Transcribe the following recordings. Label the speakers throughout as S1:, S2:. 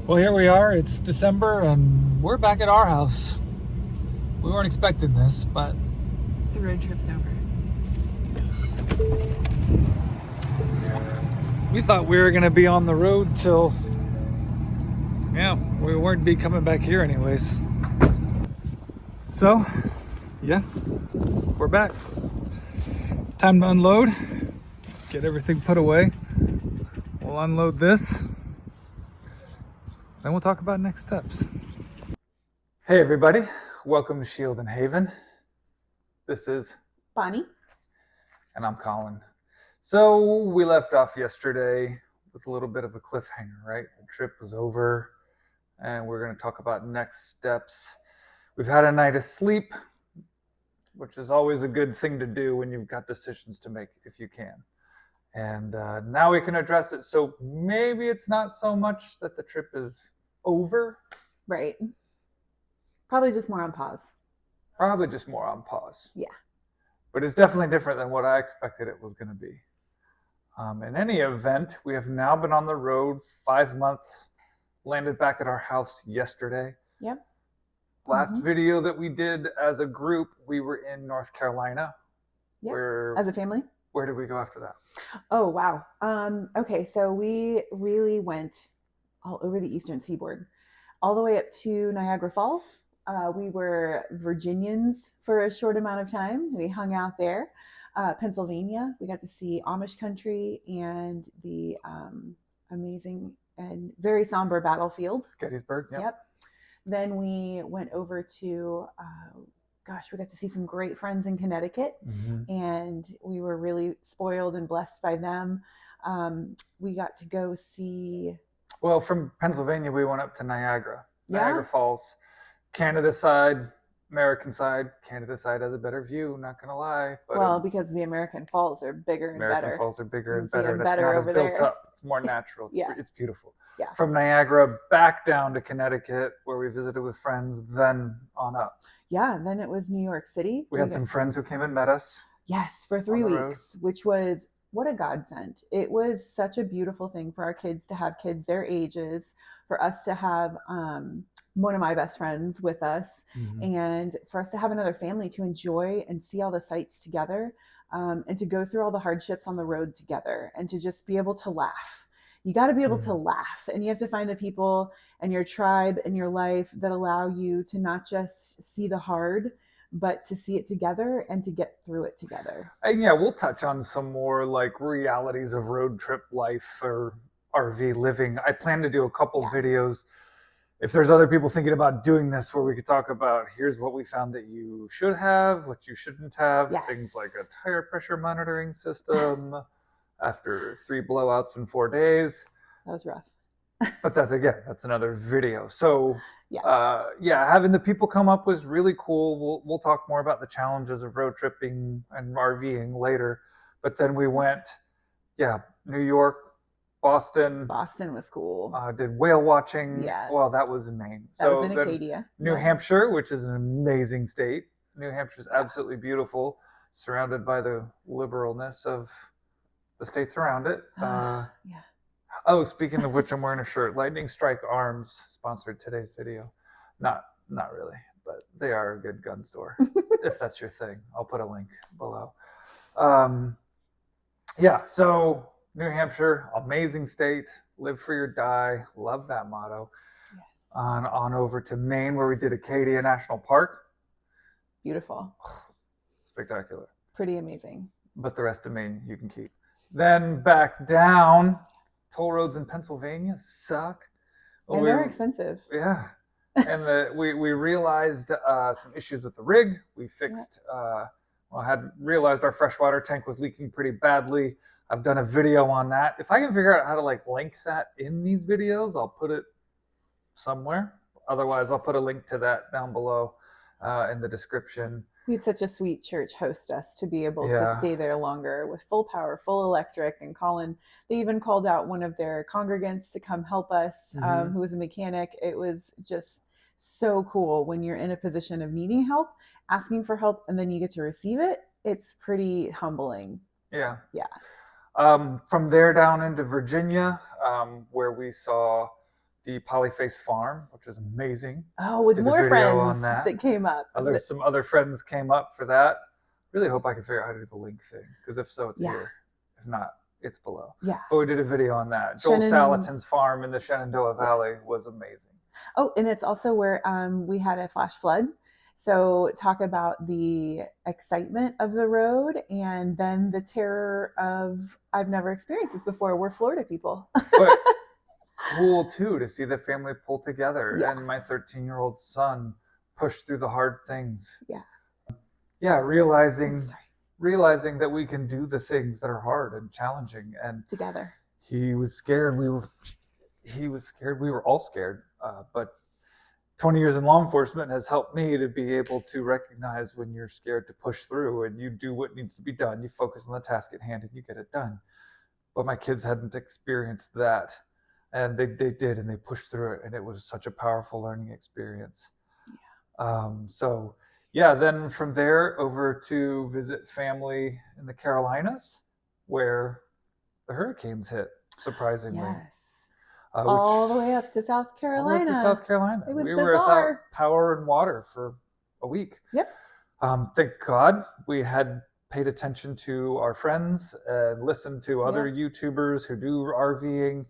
S1: Well, here we are. It's December and we're back at our house. We weren't expecting this, but
S2: The road trip's over.
S1: we thought we were going to be on the road till, we weren't be coming back here anyways. So, we're back. Time to unload, get everything put away. We'll unload this, then we'll talk about next steps. Hey everybody, welcome to Shield and Haven. This is
S2: Bonnie?
S1: And I'm Colin. So we left off yesterday with a little bit of a cliffhanger, right? The trip was over and we're going to talk about next steps. We've had a night of sleep, which is always a good thing to do when you've got decisions to make if you can. And now we can address it. So maybe it's not so much that the trip is over.
S2: Right. Probably just more on pause.
S1: Probably just more on pause.
S2: Yeah.
S1: But it's definitely different than what I expected it was going to be. In any event, we have now been on the road 5 months, landed back at our house yesterday.
S2: Yep.
S1: Last video that we did as a group, we were in North Carolina.
S2: Yep.
S1: As
S2: a family?
S1: Where did we go after that?
S2: Oh, wow. Okay, so we really went all over the eastern seaboard, all the way up to Niagara Falls. We were Virginians for a short amount of time. We hung out there. Pennsylvania, we got to see Amish country and the amazing and very somber battlefield.
S1: Gettysburg,
S2: Yep. Then we went over to, we got to see some great friends in Connecticut, and we were really spoiled and blessed by them. We got to go see...
S1: Well, from Pennsylvania, we went up to Niagara Falls. Canada side, American side. Canada side has a better view, not going to lie.
S2: But because the American Falls are bigger and better.
S1: American Falls are bigger and better.
S2: It's not as built
S1: up. It's more natural. It's beautiful.
S2: Yeah.
S1: From Niagara back down to Connecticut, where we visited with friends, then on up.
S2: Yeah, then it was New York City.
S1: We had some friends who came and met us.
S2: Yes, for 3 weeks, which was... what a godsend. It was such a beautiful thing for our kids to have kids their ages, for us to have one of my best friends with us, and for us to have another family to enjoy and see all the sights together, and to go through all the hardships on the road together, and to just be able to laugh. You got to be able to laugh, and you have to find the people and your tribe and your life that allow you to not just see the hard, but to see it together and to get through it together.
S1: And we'll touch on some more like realities of road trip life or RV living. I plan to do a couple videos. If there's other people thinking about doing this, where we could talk about, here's what we found that you should have, what you shouldn't have, things like a tire pressure monitoring system after 3 blowouts in 4 days.
S2: That was rough.
S1: But that's another video. So having the people come up was really cool. We'll talk more about the challenges of road tripping and RVing later. But then we went, New York, Boston.
S2: Boston was cool.
S1: Did whale watching.
S2: Yeah.
S1: Well, that was in Maine.
S2: That was in Acadia.
S1: New Hampshire, which is an amazing state. New Hampshire is absolutely beautiful, surrounded by the liberalness of the states around it. Oh, speaking of which, I'm wearing a shirt. Lightning Strike Arms sponsored today's video. Not really, but they are a good gun store. If that's your thing, I'll put a link below. So New Hampshire, amazing state. Live free or die. Love that motto.
S2: Yes.
S1: On over to Maine, where we did Acadia National Park.
S2: Beautiful.
S1: Spectacular.
S2: Pretty amazing.
S1: But the rest of Maine you can keep. Then back down. Toll roads in Pennsylvania suck.
S2: And they're expensive.
S1: Yeah. And we realized some issues with the rig. We fixed, had realized our freshwater tank was leaking pretty badly. I've done a video on that. If I can figure out how to link that in these videos, I'll put it somewhere. Otherwise, I'll put a link to that down below in the description.
S2: We had such a sweet church host us to be able to stay there longer with full power, full electric. And Colin, they even called out one of their congregants to come help us, who was a mechanic. It was just so cool when you're in a position of needing help, asking for help, and then you get to receive it. It's pretty humbling.
S1: Yeah.
S2: Yeah.
S1: From there down into Virginia, where we saw the Polyface Farm, which is amazing.
S2: Oh, with
S1: Did
S2: more
S1: a video
S2: friends
S1: on that.
S2: came up.
S1: Some other friends came up for that. Really hope I can figure out how to do the link thing, because if so, it's here. If not, it's below.
S2: Yeah.
S1: But we did a video on that. Joel Salatin's farm in the Shenandoah Valley was amazing.
S2: Oh, and it's also where we had a flash flood. So talk about the excitement of the road and then the terror of, I've never experienced this before. We're Florida people.
S1: But cool too to see the family pull together, and my 13-year-old son push through the hard things. Realizing that we can do the things that are hard and challenging, and
S2: together.
S1: He was scared. We were all scared. But 20 years in law enforcement has helped me to be able to recognize when you're scared to push through, and you do what needs to be done. You focus on the task at hand and you get it done. But my kids hadn't experienced that, and they did, and they pushed through it, and it was such a powerful learning experience. Then from there over to visit family in the Carolinas, where the hurricanes hit, surprisingly.
S2: Yes. All the way up to South Carolina.
S1: It was
S2: bizarre.
S1: Were without power and water for a week.
S2: Yep.
S1: Thank God we had paid attention to our friends and listened to other YouTubers who do RVing,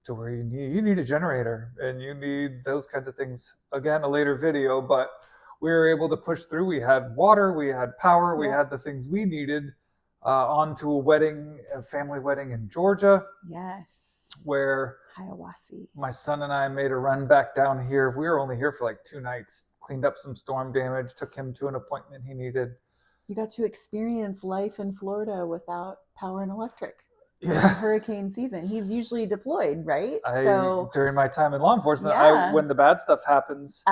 S1: to where you need a generator and you need those kinds of things. Again, a later video, but we were able to push through. We had water, we had power, we had the things we needed. On to a family wedding in Georgia.
S2: Yes.
S1: Where
S2: Hiawassee.
S1: My son and I made a run back down here. We were only here for like 2 nights, cleaned up some storm damage, took him to an appointment he needed.
S2: You got to experience life in Florida without power and electric.
S1: Yeah.
S2: Hurricane season. He's usually deployed, right?
S1: During my time in law enforcement, when the bad stuff happens,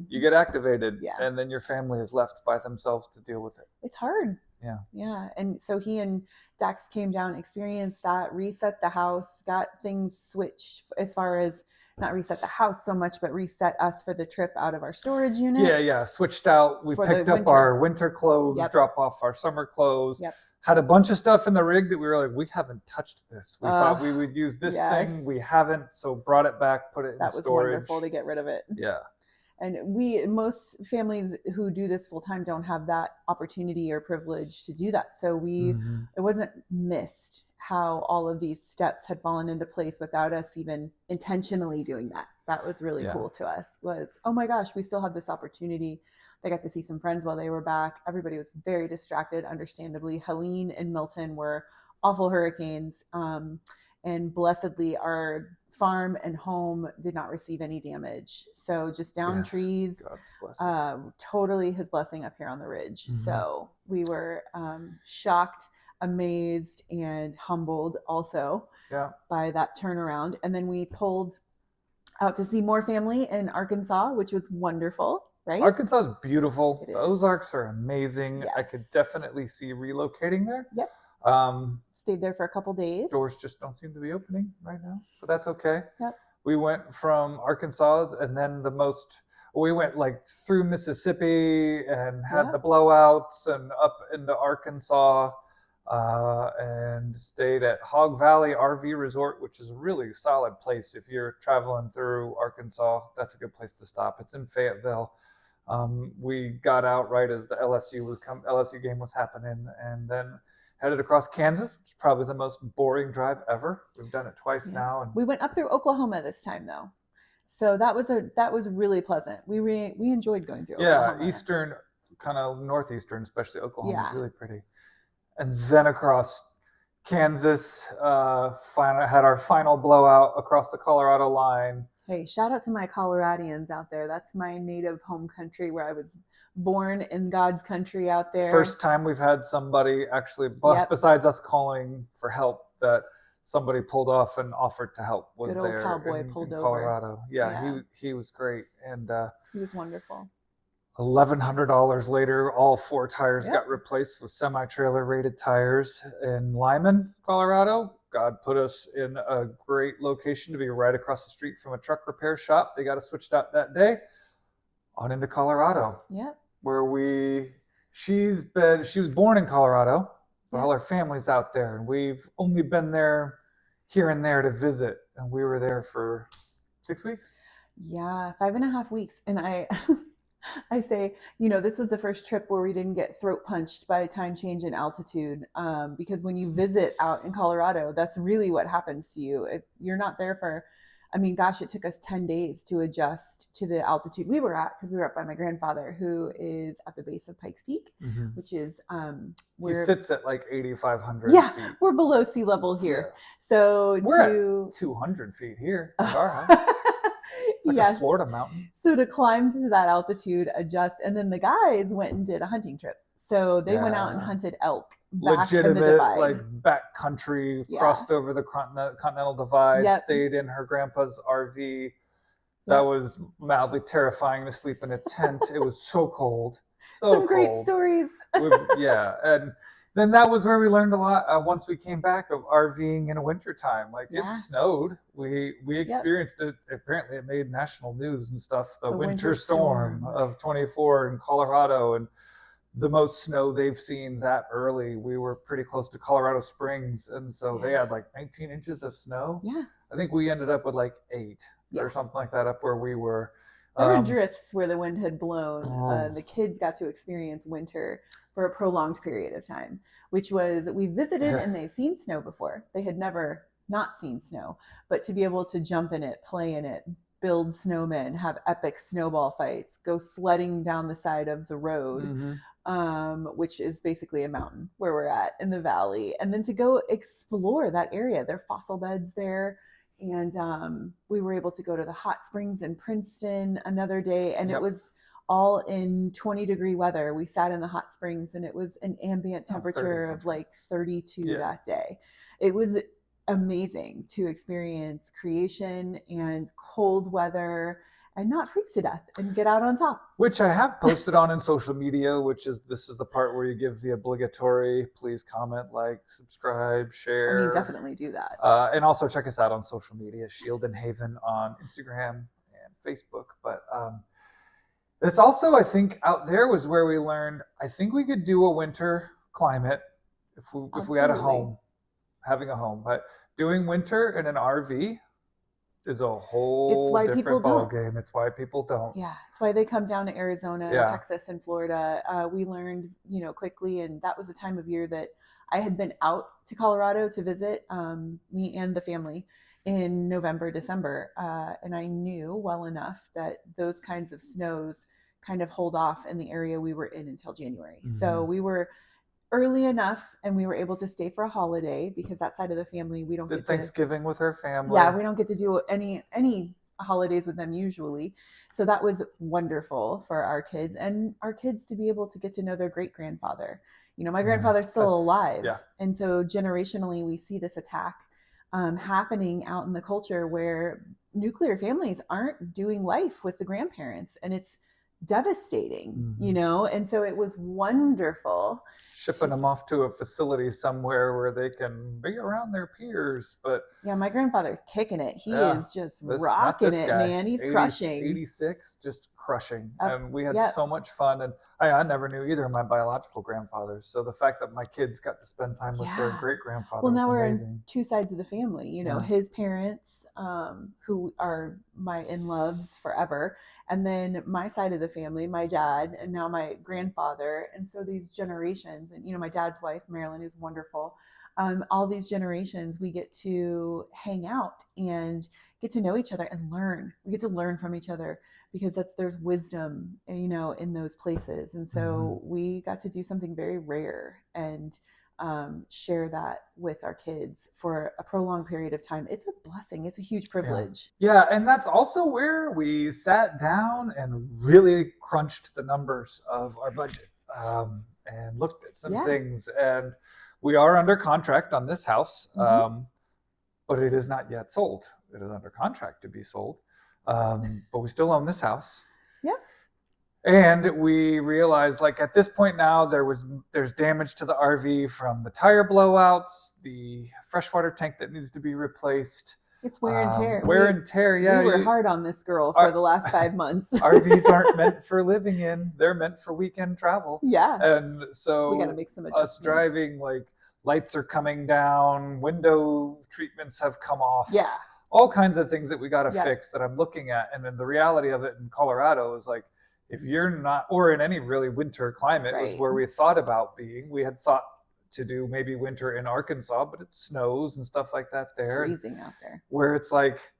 S2: you
S1: get activated,
S2: yeah.
S1: And then your family is left by themselves to deal with it.
S2: It's hard.
S1: Yeah.
S2: Yeah. And so he and Dax came down, experienced that, reset the house, got things switched as far as not reset the house so much, but reset us for the trip out of our storage unit.
S1: Yeah. Switched out. We picked up our winter clothes, drop off our summer clothes.
S2: Yep.
S1: Had a bunch of stuff in the rig that we were like, we haven't touched this. We thought we would use this thing. We haven't. So brought it back, put it in storage. That was
S2: wonderful to get rid of it.
S1: Yeah.
S2: And most families who do this full time don't have that opportunity or privilege to do that. So it wasn't missed how all of these steps had fallen into place without us even intentionally doing that. That was really cool to us. Was, oh my gosh, we still have this opportunity. They got to see some friends while they were back. Everybody was very distracted, understandably. Helene and Milton were awful hurricanes. And blessedly, our farm and home did not receive any damage. So just down trees, totally his blessing up here on the ridge. Mm-hmm. So we were shocked, amazed, and humbled also by that turnaround. And then we pulled out to see more family in Arkansas, which was wonderful. Right?
S1: Arkansas is beautiful. The Ozarks are amazing. Yes. I could definitely see relocating there.
S2: Yep. Stayed there for a couple days.
S1: Doors just don't seem to be opening right now, but that's okay.
S2: Yep.
S1: We went from Arkansas, and then we went like through Mississippi and had the blowouts and up into Arkansas, and stayed at Hog Valley RV Resort, which is a really solid place if you're traveling through Arkansas. That's a good place to stop. It's in Fayetteville. We got out right as the LSU game was happening, and then headed across Kansas, which is probably the most boring drive ever. We've done it twice now. And
S2: we went up through Oklahoma this time, though, so that was really pleasant. We enjoyed going through Oklahoma.
S1: Yeah, eastern, kind of northeastern, especially Oklahoma, is really pretty. And then across Kansas, had our final blowout across the Colorado line.
S2: Hey, shout out to my Coloradians out there. That's my native home country, where I was born, in God's country out there.
S1: First time we've had somebody actually, besides us calling for help, that somebody pulled off and offered to help. Was
S2: Good old
S1: there
S2: cowboy pulled
S1: in
S2: over.
S1: Colorado. Yeah, he was great. And
S2: he was wonderful.
S1: $1,100 later, all 4 tires got replaced with semi-trailer rated tires in Lyman, Colorado. God put us in a great location to be right across the street from a truck repair shop. They got us switched out that day on into Colorado.
S2: Yep.
S1: Where she was born in Colorado, but all her family's out there, and we've only been there here and there to visit. and we were there for 6 weeks.
S2: Yeah, 5.5 weeks. And I say, this was the first trip where we didn't get throat punched by a time change in altitude. Because when you visit out in Colorado, that's really what happens to you. If you're not there for, it took us 10 days to adjust to the altitude we were at, because we were up by my grandfather, who is at the base of Pikes Peak, which is
S1: he sits at like 8,500 feet.
S2: We're below sea level here. Yeah. So
S1: we're at 200 feet here at our house. It's like a Florida mountain.
S2: So to climb to that altitude, adjust, and then the guys went and did a hunting trip. So they went out and hunted elk.
S1: Legitimate, like backcountry, crossed over the continental divide, stayed in her grandpa's RV. That was mildly terrifying to sleep in a tent. It was so cold.
S2: Some great stories.
S1: And then that was where we learned a lot once we came back of RVing in a wintertime. Like it snowed. We experienced it. Apparently it made national news and stuff. The winter storm of 24 in Colorado, and the most snow they've seen that early. We were pretty close to Colorado Springs, and so they had like 19 inches of snow.
S2: Yeah.
S1: I think we ended up with like 8 or something like that up where we were.
S2: There were drifts where the wind had blown. The kids got to experience winter for a prolonged period of time, which was, we visited and they've seen snow before. They had never not seen snow, but to be able to jump in it, play in it, build snowmen, have epic snowball fights, go sledding down the side of the road, which is basically a mountain where we're at in the valley, and then to go explore that area. There are fossil beds there. And we were able to go to the hot springs in Princeton another day, and it was all in 20-degree weather. We sat in the hot springs, and it was an ambient temperature of like 32 that day. It was amazing to experience creation and cold weather and not freeze to death and get out on top.
S1: Which I have posted on in social media, this is the part where you give the obligatory, please comment, like, subscribe, share.
S2: Definitely do that.
S1: And also check us out on social media, Shield and Haven on Instagram and Facebook. But it's also, I think, out there was where we learned, I think we could do a winter climate if we had a home, having a home. But doing winter in an RV is a whole different ball game. It's why people don't.
S2: Yeah, it's why they come down to Arizona, Texas, and Florida. We learned, quickly, and that was a time of year that I had been out to Colorado to visit me and the family in November, December, and I knew well enough that those kinds of snows kind of hold off in the area we were in until January. So we were early enough, and we were able to stay for a holiday, because that side of the family, we don't get
S1: Thanksgiving with her family.
S2: Yeah, we don't get to do any holidays with them usually. So that was wonderful for our kids, and our kids to be able to get to know their great-grandfather. My grandfather's still alive. Yeah. And so generationally, we see this attack happening out in the culture where nuclear families aren't doing life with the grandparents, and it's devastating, and so it was wonderful.
S1: Shipping them off to a facility somewhere where they can be around their peers. But
S2: my grandfather's kicking it. He is just rocking it, man. He's crushing.
S1: 86, just crushing. And we had so much fun. And I never knew either of my biological grandfathers. So the fact that my kids got to spend time with their great-grandfather was amazing.
S2: We're on two sides of the family. His parents, who are my in-loves forever, and then my side of the family, my dad, and now my grandfather. And so these generations, and my dad's wife, Marilyn, is wonderful. All these generations, we get to hang out and get to know each other and learn. We get to learn from each other, because there's wisdom, in those places. And so we got to do something very rare and share that with our kids for a prolonged period of time. It's a blessing. It's a huge privilege.
S1: Yeah, and that's also where we sat down and really crunched the numbers of our budget and looked at some things. And we are under contract on this house, but it is not yet sold. It is under contract to be sold, but we still own this house.
S2: Yeah.
S1: And we realized, like, at this point now, there's damage to the RV from the tire blowouts, the freshwater tank that needs to be replaced.
S2: It's wear and tear.
S1: Wear and tear, yeah.
S2: We were hard on this girl for the last 5 months.
S1: RVs aren't meant for living in. They're meant for weekend travel.
S2: Yeah.
S1: And so
S2: we got to make some adjustments.
S1: Us driving, like, lights are coming down, window treatments have come off.
S2: Yeah.
S1: all kinds of things that we got to
S2: Yep.
S1: fix that I'm looking at. And then the reality of it in Colorado is like, if you're not, or in any really winter climate was
S2: Right.
S1: where we thought about being. We had thought to do maybe winter in Arkansas, but it snows and stuff like that
S2: It's
S1: there.
S2: freezing out there.
S1: Where it's like,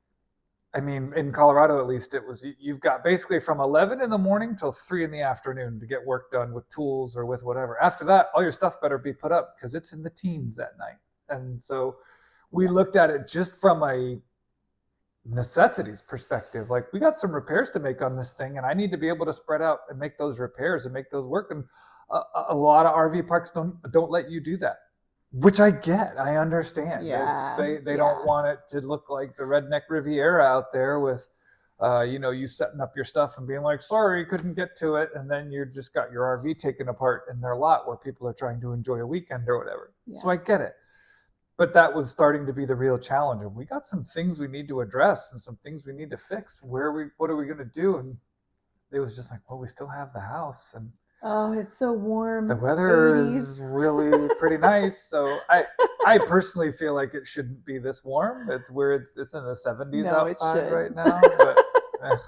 S1: I mean, in Colorado at least, it was, you've got basically from 11 in the morning till 3 in the afternoon to get work done with tools or with whatever. After that, all your stuff better be put up because it's in the teens at night. And so we looked at it just from a necessities perspective. Like, we got some repairs to make on this thing, and I need to be able to spread out and make those repairs and make those work. And a lot of RV parks don't let you do that, which I get. I understand.
S2: Yeah.
S1: They don't want it to look like the redneck Riviera out there with, you setting up your stuff and being like, sorry, couldn't get to it. And then you just got your RV taken apart in their lot where people are trying to enjoy a weekend or whatever. Yeah. So I get it. But that was starting to be the real challenge. And we got some things we need to address and some things we need to fix. What are we going to do? And it was just like, well, we still have the house. And
S2: oh, it's so warm.
S1: The weather 80s. Is really pretty nice. So I personally feel like it shouldn't be this warm. It's in the 70s outside right now. But,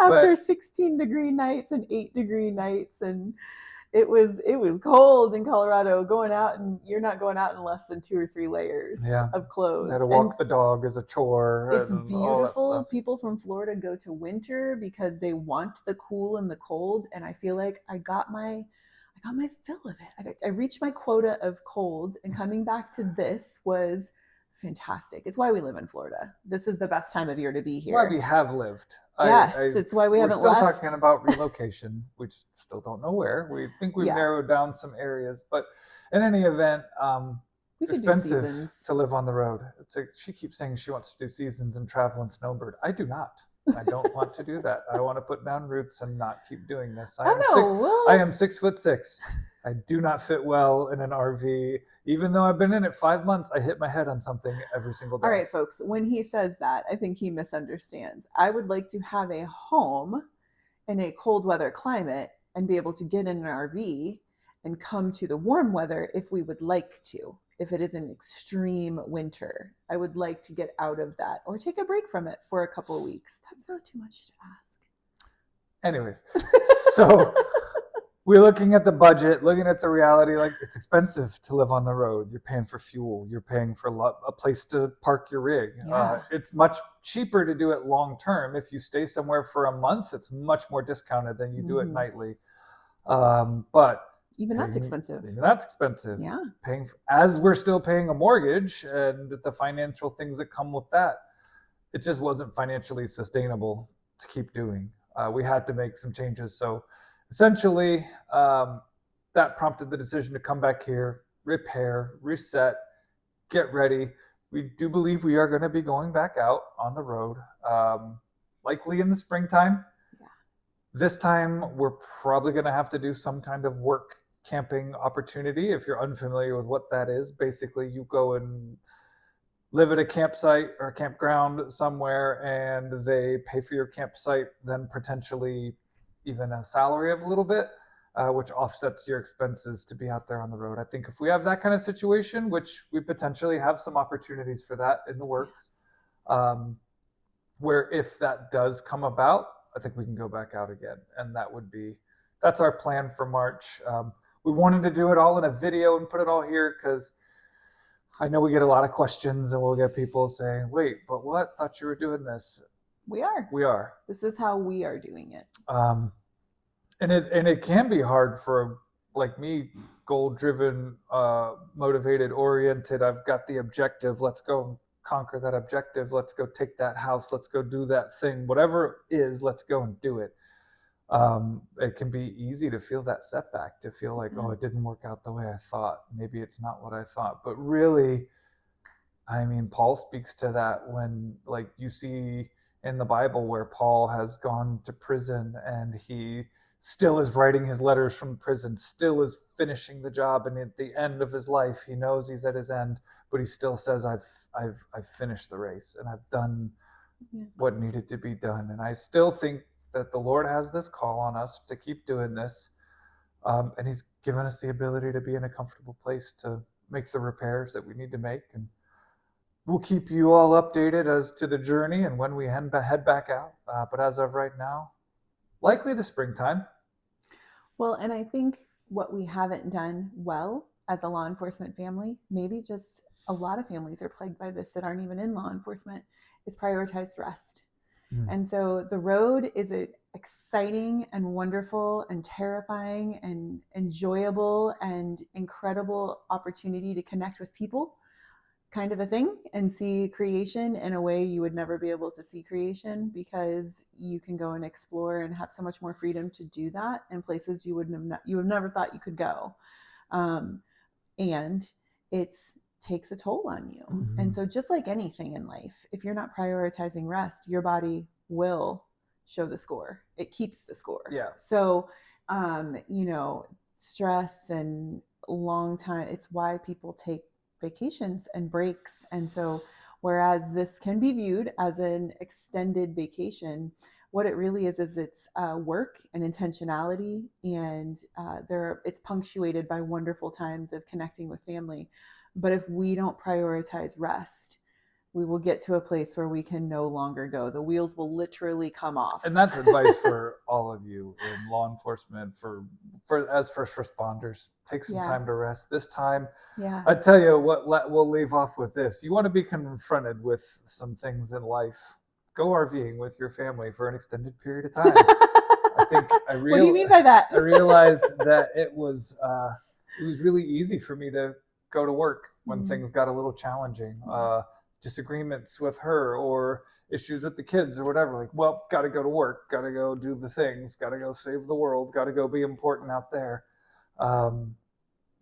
S2: after 16-degree nights and 8-degree nights, and it was cold in Colorado. Going out, and you're not going out in less than 2 or 3 layers of clothes.
S1: Had to walk the dog as a chore.
S2: It's beautiful. People from Florida go to winter because they want the cool and the cold. And I feel like I got my fill of it. I reached my quota of cold, and coming back to this was fantastic. It's why we live in Florida. This is the best time of year to be here.
S1: Why we have lived.
S2: Yes, it's why we haven't left.
S1: We're still talking about relocation. We just still don't know where. We think we've narrowed down some areas, but in any event, it's expensive to live on the road. It's like, she keeps saying she wants to do seasons and travel and snowbird. I do not. I don't want to do that. I want to put down roots and not keep doing this. I am 6'6". I do not fit well in an RV. Even though I've been in it 5 months, I hit my head on something every single day.
S2: All right, folks, when he says that, I think he misunderstands. I would like to have a home in a cold weather climate and be able to get in an RV and come to the warm weather if we would like to. If it is an extreme winter, I would like to get out of that or take a break from it for a couple of weeks. That's not too much to ask.
S1: Anyways, so we're looking at the budget, looking at the reality. Like, it's expensive to live on the road. You're paying for fuel. You're paying for a place to park your rig. Yeah. It's much cheaper to do it long term. If you stay somewhere for a month, it's much more discounted than you do it nightly. But
S2: even that's expensive.
S1: Even that's expensive.
S2: Yeah.
S1: As we're still paying a mortgage and the financial things that come with that, it just wasn't financially sustainable to keep doing. We had to make some changes. So essentially, that prompted the decision to come back here, repair, reset, get ready. We do believe we are going to be going back out on the road, likely in the springtime. Yeah. This time, we're probably going to have to do some kind of work camping opportunity. If you're unfamiliar with what that is, basically you go and live at a campsite or a campground somewhere, and they pay for your campsite, then potentially even a salary of a little bit, which offsets your expenses to be out there on the road. I think if we have that kind of situation, which we potentially have some opportunities for that in the works, where if that does come about, I think we can go back out again. And that's our plan for March. We wanted to do it all in a video and put it all here because I know we get a lot of questions, and we'll get people saying, wait, but what? Thought you were doing this.
S2: We are. This is how we are doing it.
S1: And it can be hard for, like me, goal-driven, motivated, oriented. I've got the objective. Let's go conquer that objective. Let's go take that house. Let's go do that thing. Whatever it is, let's go and do it. It can be easy to feel that setback, to feel like, oh, it didn't work out the way I thought. Maybe it's not what I thought. But really, I mean, Paul speaks to that when, like, you see in the Bible where Paul has gone to prison and he still is writing his letters from prison, still is finishing the job, and at the end of his life, he knows he's at his end, but he still says, I've finished the race and I've done what needed to be done. And I still think that the Lord has this call on us to keep doing this. And he's given us the ability to be in a comfortable place to make the repairs that we need to make. And we'll keep you all updated as to the journey and when we head back out. But as of right now, likely the springtime.
S2: Well, and I think what we haven't done well as a law enforcement family, maybe just a lot of families are plagued by this that aren't even in law enforcement, is prioritized rest.
S1: Mm.
S2: And so the road is an exciting and wonderful and terrifying and enjoyable and incredible opportunity to connect with people, kind of a thing, and see creation in a way you would never be able to see creation, because you can go and explore and have so much more freedom to do that in places you would have never thought you could go. And it's takes a toll on you.
S1: Mm-hmm.
S2: And so just like anything in life, if you're not prioritizing rest, your body will show the score. It keeps the score.
S1: Yeah.
S2: So, stress and long time, it's why people take vacations and breaks. And so whereas this can be viewed as an extended vacation, what it really is it's work and intentionality, and it's punctuated by wonderful times of connecting with family. But if we don't prioritize rest, we will get to a place where we can no longer go. The wheels will literally come off.
S1: And that's advice for all of you in law enforcement, for as first responders. Take some time to rest. This time, I tell you what, we'll leave off with this. You want to be confronted with some things in life, go RVing with your family for an extended period of time.
S2: What do you mean by that?
S1: I realized that it was really easy for me to go to work when things got a little challenging. Disagreements with her or issues with the kids or whatever. Like, well, got to go to work, got to go do the things, got to go save the world, got to go be important out there.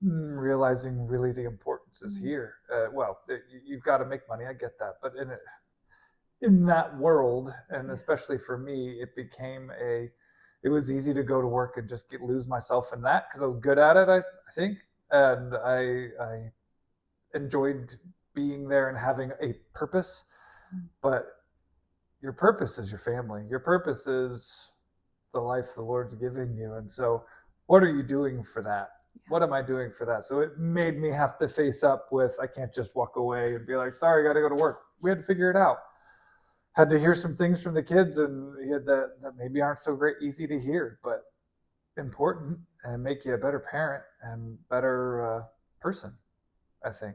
S1: Realizing really the importance is here. You've got to make money. I get that. But in that world, and especially for me, it was easy to go to work and just lose myself in that because I was good at it, I think. And I enjoyed being there and having a purpose. But your purpose is your family. Your purpose is the life the Lord's giving you. And so what are you doing for that? What am I doing for that? So it made me have to face up with, I can't just walk away and be like, sorry, I got to go to work. We had to figure it out. Had to hear some things from the kids and that maybe aren't so great, easy to hear, but important and make you a better parent and better person, I think.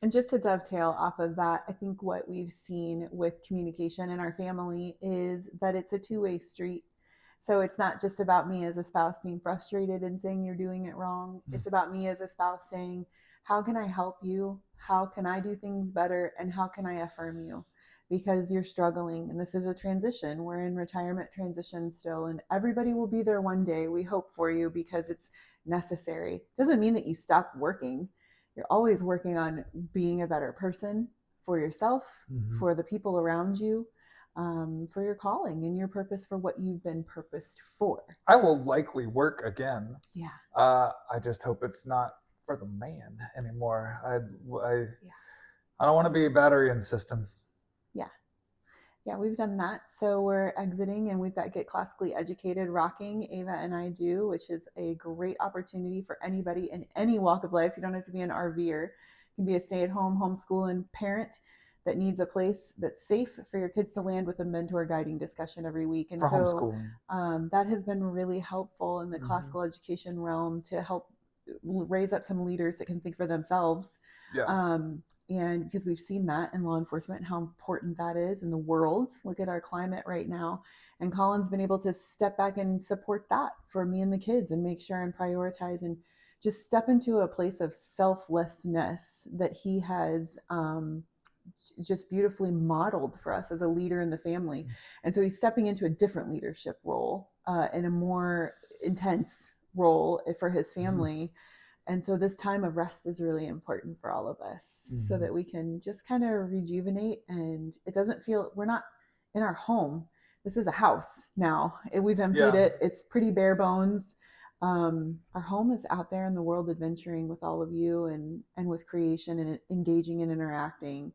S2: And just to dovetail off of that, I think what we've seen with communication in our family is that it's a two-way street. So it's not just about me as a spouse being frustrated and saying you're doing it wrong. It's about me as a spouse saying, how can I help you? How can I do things better? And how can I affirm you? Because you're struggling, and this is a transition. We're in retirement transition still, and everybody will be there one day. We hope for you because it's necessary. It doesn't mean that you stop working. You're always working on being a better person for yourself, for the people around you, for your calling and your purpose, for what you've been purposed for.
S1: I will likely work again.
S2: Yeah.
S1: I just hope it's not for the man anymore. I don't want to be a battery in the system.
S2: Yeah, we've done that. So we're exiting, and we've got Get Classically Educated rocking. Ava and I do, which is a great opportunity for anybody in any walk of life. You don't have to be an RVer. You can be a stay-at-home, homeschooling parent that needs a place that's safe for your kids to land with a mentor guiding discussion every week. And
S1: for homeschooling.
S2: That has been really helpful in the classical education realm to help raise up some leaders that can think for themselves.
S1: Yeah.
S2: And because we've seen that in law enforcement, how important that is in the world. Look at our climate right now. And Colin's been able to step back and support that for me and the kids and make sure and prioritize and just step into a place of selflessness that he has just beautifully modeled for us as a leader in the family. And so he's stepping into a different leadership role in a more intense role for his family. And so this time of rest is really important for all of us so that we can just kind of rejuvenate, and it doesn't feel, we're not in our home. This is a house now. We've emptied it. It's pretty bare bones. Our home is out there in the world, adventuring with all of you and with creation and engaging and interacting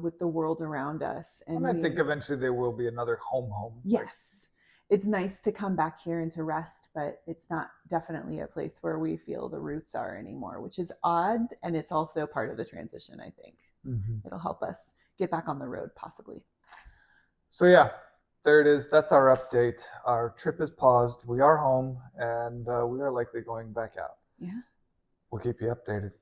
S2: with the world around us.
S1: And I think eventually there will be another home.
S2: Yes. It's nice to come back here and to rest, but it's not definitely a place where we feel the roots are anymore, which is odd. And it's also part of the transition, I think.
S1: Mm-hmm.
S2: It'll help us get back on the road, possibly.
S1: So yeah, there it is. That's our update. Our trip is paused. We are home, and we are likely going back out.
S2: Yeah.
S1: We'll keep you updated.